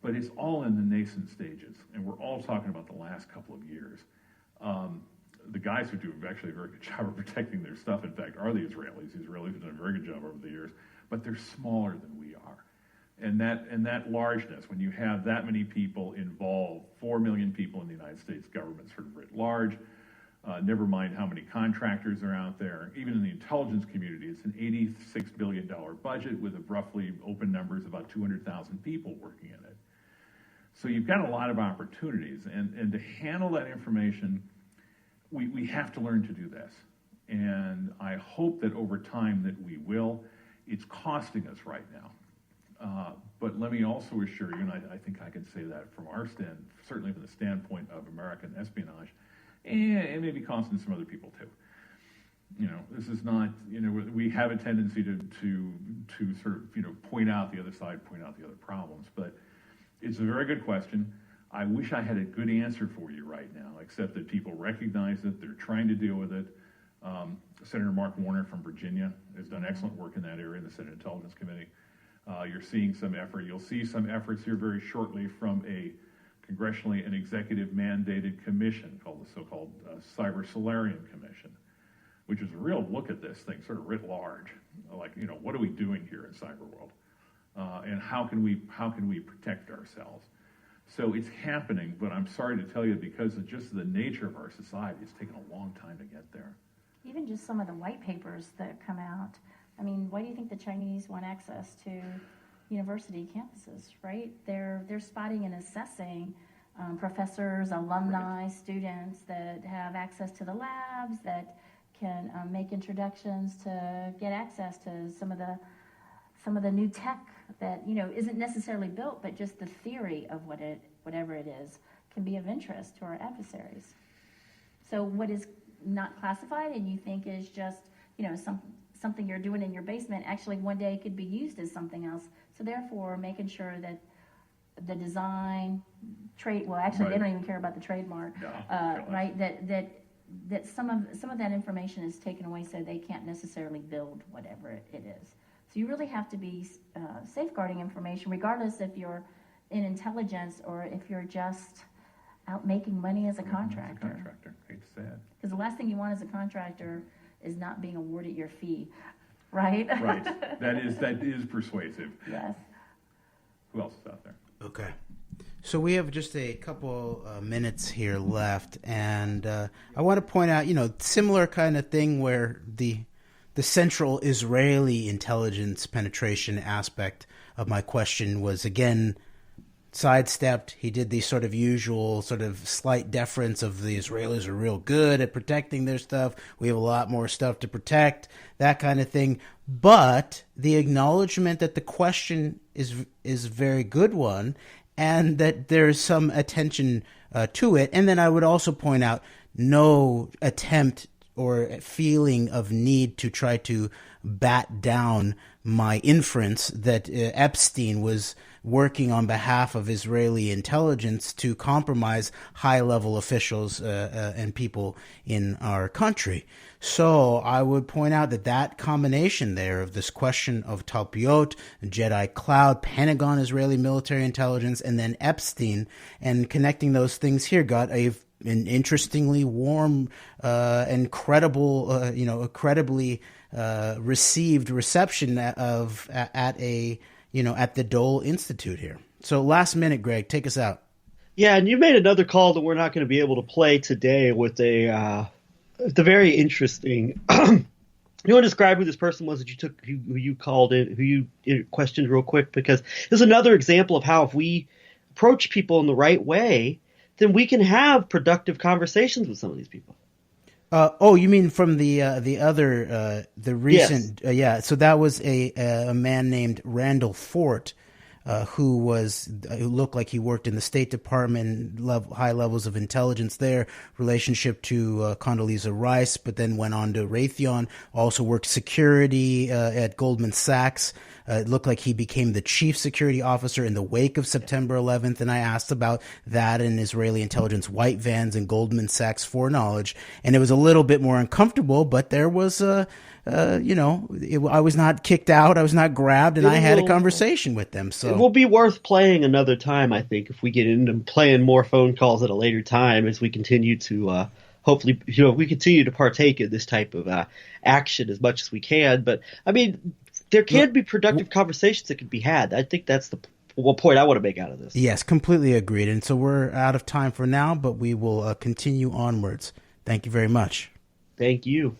But it's all in the nascent stages, and we're all talking about the last couple of years. The guys who do actually a very good job of protecting their stuff, in fact, are the Israelis. The Israelis have done a very good job over the years, but they're smaller than we are. And that largeness, when you have that many people involved, 4 million people in the United States government sort of writ large, never mind how many contractors are out there. Even in the intelligence community, it's an $86 billion budget with roughly open numbers, about 200,000 people working in it. So you've got a lot of opportunities, and to handle that information, we have to learn to do this. And I hope that over time that we will. It's costing us right now. But let me also assure you, and I think I can say that from our certainly from the standpoint of American espionage, and maybe costing some other people too. This is not, we have a tendency to sort of, point out the other side, point out the other problems. But it's a very good question. I wish I had a good answer for you right now, except that people recognize it. They're trying to deal with it. Senator Mark Warner from Virginia has done excellent work in that area in the Senate Intelligence Committee. You're seeing some effort. You'll see some efforts here very shortly from a congressionally and executive mandated commission called the so-called Cyber Solarium Commission, which is a real look at this thing sort of writ large. Like, what are we doing here in cyber world? And how can we protect ourselves? So it's happening, but I'm sorry to tell you, because of just the nature of our society, it's taken a long time to get there. Even just some of the white papers that come out. I mean, why do you think the Chinese want access to university campuses, right? They're spotting and assessing professors, alumni, students that have access to the labs, that can make introductions to get access to some of the new tech that isn't necessarily built, but just the theory of whatever it is can be of interest to our adversaries. So what is not classified and you think is just something you're doing in your basement actually one day could be used as something else. So therefore, making sure that the design, trade, well, actually, They don't even care about the trademark, right? That some of that information is taken away so they can't necessarily build whatever it is. So you really have to be safeguarding information, regardless if you're in intelligence or if you're just out making money as a contractor. As a contractor, hate to say it. Because the last thing you want as a contractor is not being awarded your fee, right? Right. That is persuasive. Yes. Who else is out there? Okay. So we have just a couple minutes here left, and I want to point out, similar kind of thing where the central Israeli intelligence penetration aspect of my question was, again, sidestepped. He did the sort of usual sort of slight deference of the Israelis are real good at protecting their stuff. We have a lot more stuff to protect, that kind of thing. But the acknowledgement that the question is a very good one and that there's some attention to it. And then I would also point out no attempt or feeling of need to try to bat down my inference that Epstein was working on behalf of Israeli intelligence to compromise high-level officials and people in our country. So I would point out that combination there of this question of Talpiot, Jedi Cloud, Pentagon, Israeli military intelligence, and then Epstein, and connecting those things here got an interestingly warm and credible, credibly received reception at the Dole Institute here. So last minute, Greg, take us out. Yeah, and you made another call that we're not going to be able to play today with the very interesting. You want to describe who this person was that you took, who you called in, who you questioned real quick? Because this is another example of how if we approach people in the right way, then we can have productive conversations with some of these people. You mean from the recent? Yes. Yeah. So that was a man named Randall Fort, who looked like he worked in the State Department, high levels of intelligence there, relationship to Condoleezza Rice, but then went on to Raytheon, also worked security at Goldman Sachs. It looked like he became the chief security officer in the wake of September 11th, and I asked about that and Israeli intelligence white vans and Goldman Sachs foreknowledge, and it was a little bit more uncomfortable, but there was I was not kicked out, I was not grabbed, and I had a conversation with them. So it will be worth playing another time, I think, if we get into playing more phone calls at a later time as we continue to hopefully, we continue to partake in this type of action as much as we can. But I mean, there can be productive conversations that can be had. I think that's the point I want to make out of this. Yes, completely agreed. And so we're out of time for now, but we will continue onwards. Thank you very much. Thank you.